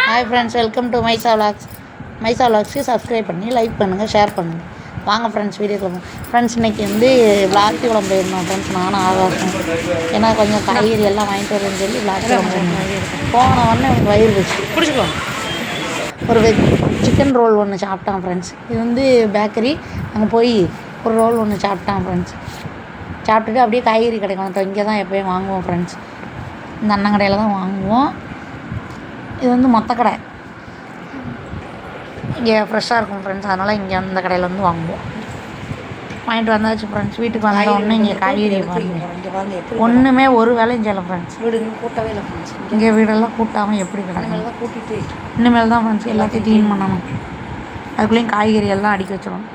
Hi friends, welcome to Maisa vlogs. மைசா விலாக்ஸ்க்கு subscribe பண்ணி லைக் பண்ணுங்கள், ஷேர் பண்ணுங்கள். வாங்க ஃப்ரெண்ட்ஸ், வீடியோக்குள்ள ஃப்ரெண்ட்ஸ் இன்றைக்கி விளாத்திக்குளம் போயிருந்தோம் ஃப்ரெண்ட்ஸ், நானும் ஆகாசம். ஏன்னா கொஞ்சம் காய்கறி எல்லாம் வாங்கிட்டு வரேன்னு சொல்லி விளாத்திக்குளம் போயிருந்தோம். போன உடனே எனக்கு வயிறு வச்சு பிடிச்சிக்குவோம். ஒரு சிக்கன் ரோல் ஒன்று சாப்பிட்டான் ஃப்ரெண்ட்ஸ். இது பேக்கரி. அங்கே போய் ஒரு ரோல் ஒன்று சாப்பிட்டான் ஃப்ரெண்ட்ஸ். சாப்பிட்டுட்டு அப்படியே காய்கறி கடைக்கு வந்துட்டோம். இங்கே தான் எப்போயும் வாங்குவோம் ஃப்ரெண்ட்ஸ். இந்த அண்ணன் கடையில் தான் வாங்குவோம். இது மொத்த கடை. இங்கே ஃப்ரெஷ்ஷாக இருக்கும் ஃப்ரெண்ட்ஸ், அதனால் இங்கே அந்த கடையில் வாங்குவோம். வாங்கிட்டு வந்தாச்சு ஃப்ரெண்ட்ஸ். வீட்டுக்கு வந்த உடனே இங்கே காய்கறி பாருங்கள், ஒன்றுமே ஒரு வேலையும் செய்யலை ஃப்ரெண்ட்ஸ். வீடு கூட்டவே இல்லை ஃப்ரெண்ட்ஸ். இங்கே வீடெல்லாம் கூட்டாமல் எப்படி கிடக்கும், கூட்டிகிட்டு இனிமேல் தான் ஃப்ரெண்ட்ஸ் எல்லாத்தையும் க்ளீன் பண்ணணும். அதுக்குள்ளேயும் காய்கறி எல்லாம் அடுக்கி வச்சிடணும்.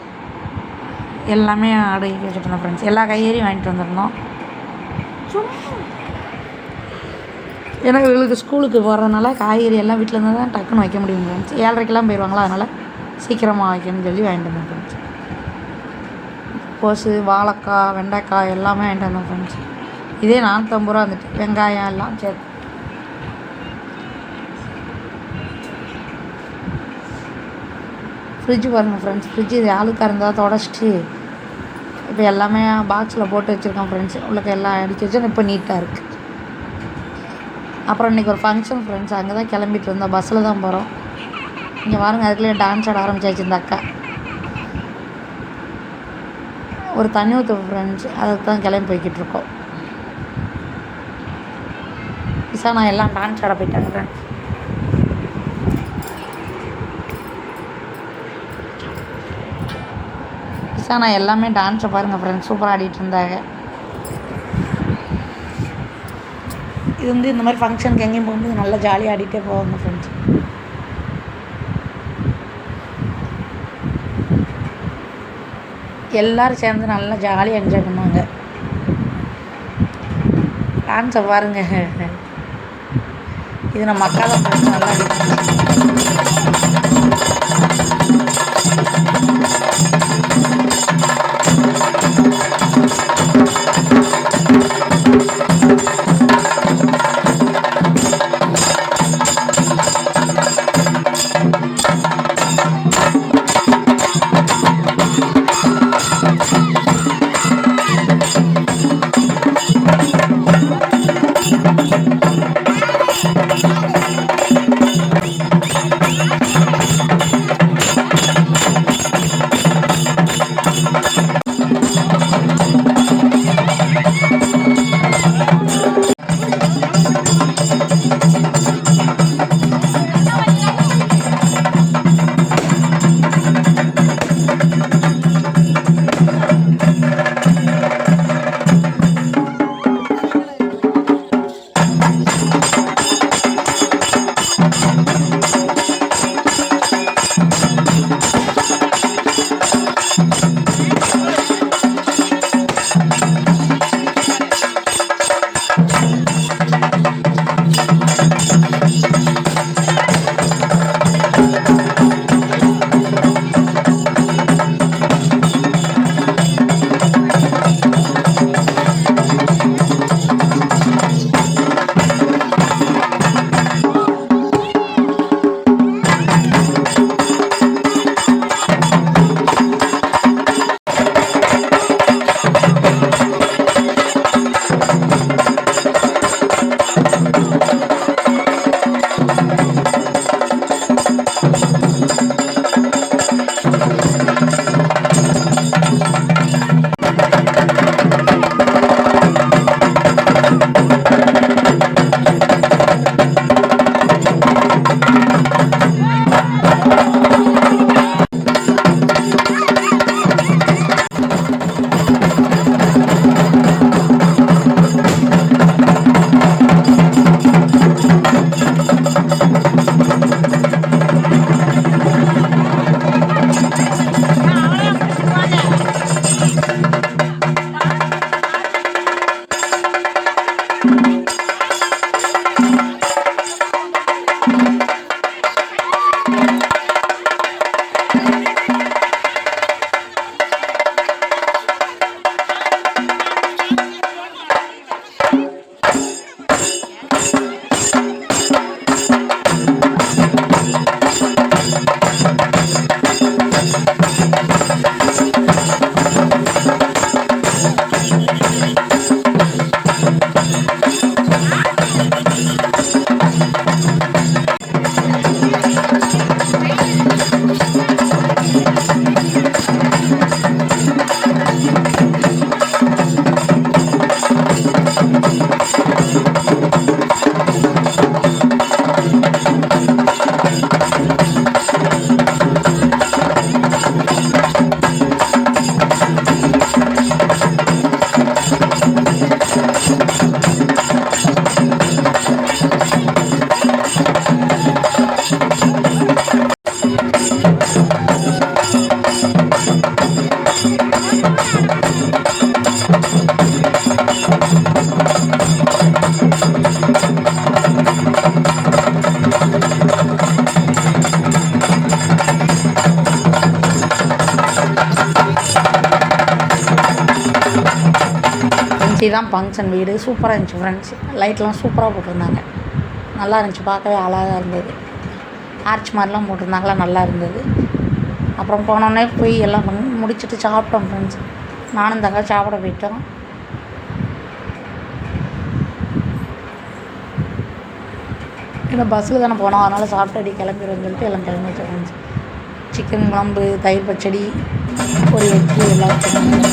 எல்லாமே அடுக்கி வச்சுருந்தோம் ஃப்ரெண்ட்ஸ். எல்லா காய்கறியும் வாங்கிட்டு வந்துருந்தோம். ஏன்னா இவங்களுக்கு ஸ்கூலுக்கு போகிறதுனால காய்கறி எல்லாம் வீட்டில் இருந்து தான் டக்குன்னு வைக்க முடியும் ஃப்ரெண்ட்ஸ். 7:30 போயிடுவாங்களா, அதனால் சீக்கிரமாக வைக்கணும்னு சொல்லி வாங்கிட்டு வந்தோம் ஃப்ரெண்ட்ஸ். கோஸு, வாழைக்காய், வெண்டைக்காய் எல்லாமே வாங்கிட்டு வந்தோம் ஃப்ரெண்ட்ஸ். இதே 450 ரூபா வந்துட்டு, வெங்காயம் எல்லாம் சேர்த்து. ஃப்ரிட்ஜு பாருங்கள் ஃப்ரெண்ட்ஸ். ஃப்ரிட்ஜு இது ஆளுக்காக இருந்தால் தொடச்சிட்டு இப்போ எல்லாமே பாக்ஸில் போட்டு வச்சுருக்கோம் ஃப்ரெண்ட்ஸ். உள்ளுக்கு எல்லாம் அடிக்க வச்சு இப்போ நீட்டாக இருக்குது. அப்புறம் இன்றைக்கி ஒரு ஃபங்க்ஷன் ஃப்ரெண்ட்ஸ், அங்கே தான் கிளம்பிட்டு இருந்தோம். பஸ்ஸில் தான் போகிறோம். இங்கே பாருங்கள், அதுக்குள்ளே டான்ஸ் ஆட ஆரம்பிச்சாச்சு இந்த அக்கா. ஒரு தண்ணி ஊற்று ஃப்ரெண்ட்ஸ், அதுக்கு தான் கிளம்பி போய்கிட்டு இருக்கோம். நான் எல்லாம் டான்ஸ் ஆட போயிட்டாங்க ஃப்ரெண்ட்ஸ். நான் எல்லாமே டான்ஸை பாருங்கள் ஃப்ரெண்ட்ஸ், சூப்பராக ஆடிட்டு இருந்தாங்க. இது இந்த மாதிரி ஃபங்க்ஷனுக்கு எங்கேயும் போகும்போது நல்லா ஜாலியாக ஆடிட்டே போவாங்க ஃப்ரெண்ட்ஸ். எல்லோரும் சேர்ந்து நல்லா ஜாலியாக என்ஜாய் பண்ணுவாங்க. டான்ஸை பாருங்கள். இது நம்ம அக்கா தான் ஃப்ரெண்ட்ஸ், நல்லா இதுதான் ஃபங்க்ஷன் வீடு. சூப்பராக இருந்துச்சு ஃப்ரெண்ட்ஸ். லைட்லாம் சூப்பராக போட்டிருந்தாங்க. நல்லா இருந்துச்சு, பார்க்கவே அழகாக இருந்தது. ஆர்ச் மாதிரிலாம் போட்டிருந்தாங்களா, நல்லா இருந்தது. அப்புறம் போனோடனே போய் எல்லாம் முடிச்சுட்டு சாப்பிட்டோம் ஃப்ரெண்ட்ஸ். நானும் தங்க சாப்பிட போயிட்டோம். இல்லை பஸ்ஸில் தானே போனோம், அதனால் சாப்பிட்டு அடி கிளம்பிடுவோம்னு சொல்லிட்டு எல்லாம் கிளம்பி வச்சோம் ஃப்ரெண்ட்ஸ். சிக்கன் குழம்பு, தயிர் பச்சடி, ஒரு எக்கு எல்லாம் வச்சுருந்தாங்க.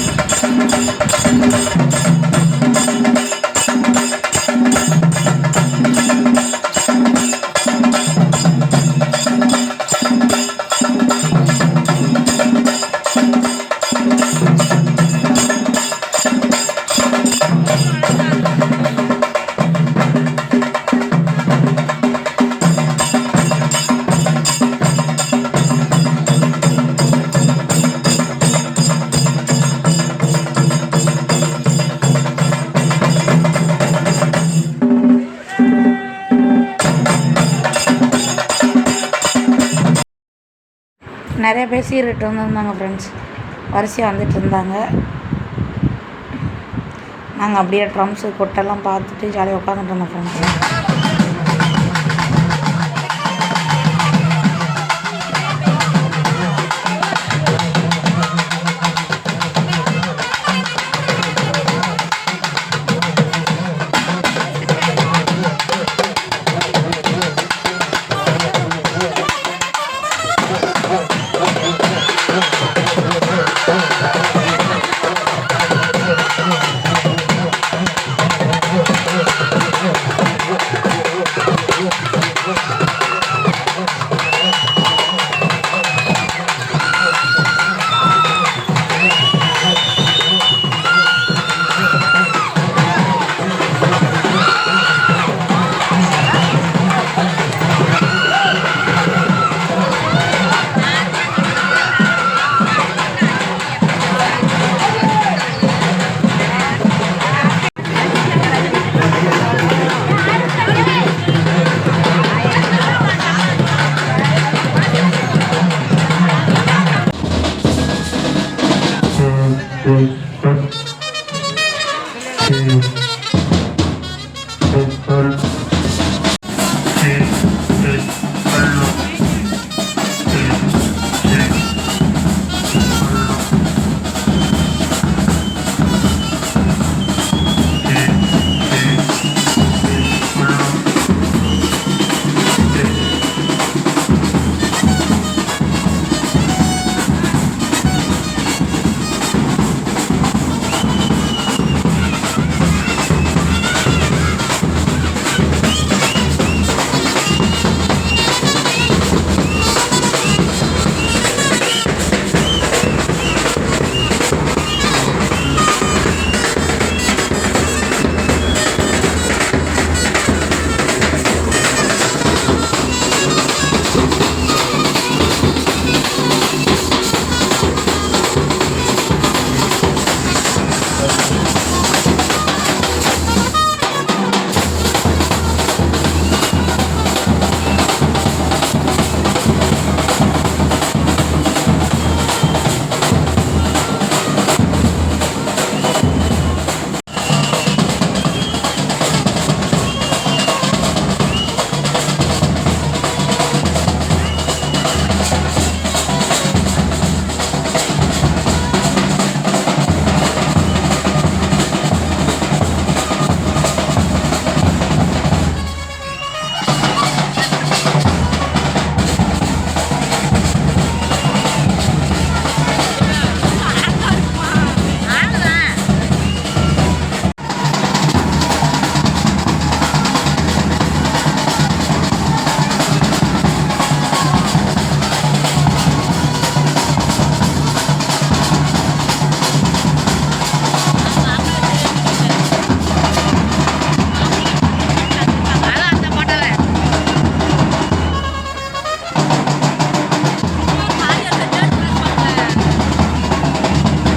நிறைய பேர் சீர்கிட்டு வந்துருந்தாங்க ஃப்ரெண்ட்ஸ். வரிசையாக வந்துட்டு இருந்தாங்க. நாங்கள் அப்படியே ட்ரம்ஸு கொட்டெல்லாம் பார்த்துட்டு ஜாலியாக உட்காந்துட்டு இருந்தோம் ஃப்ரெண்ட்ஸ்.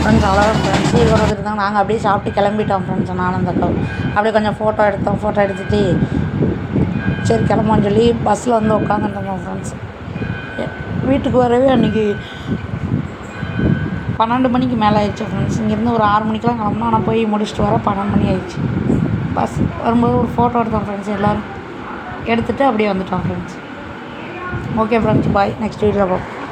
ஃப்ரெண்ட்ஸ் அவ்வளோதான் ஃப்ரெண்ட்ஸ். சீக்கிரம் வந்துருந்தாங்க. நாங்கள் அப்படியே சாப்பிட்டு கிளம்பிட்டோம் ஃப்ரெண்ட்ஸ். நானும் அந்த அப்படியே கொஞ்சம் ஃபோட்டோ எடுத்தோம். ஃபோட்டோ எடுத்துகிட்டு சரி கிளம்புன்னு சொல்லி பஸ்ஸில் வந்து உட்காந்துருந்தோம் ஃப்ரெண்ட்ஸ். வீட்டுக்கு வரவே அன்றைக்கி 12 மணிக்கு மேலே ஆயிடுச்சு ஃப்ரெண்ட்ஸ். இங்கேருந்து ஒரு 6 மணிக்கெலாம் கிளம்புனோம். ஆனால் போய் முடிச்சுட்டு வர 12 மணி ஆயிடுச்சு. பஸ் வரும்போது ஒரு ஃபோட்டோ எடுத்தோம் ஃப்ரெண்ட்ஸ். எல்லோரும் எடுத்துகிட்டு அப்படியே வந்துட்டோம் ஃப்ரெண்ட்ஸ். ஓகே ஃப்ரெண்ட்ஸ், பாய். நெக்ஸ்ட் வீடியோவில் பார்ப்போம்.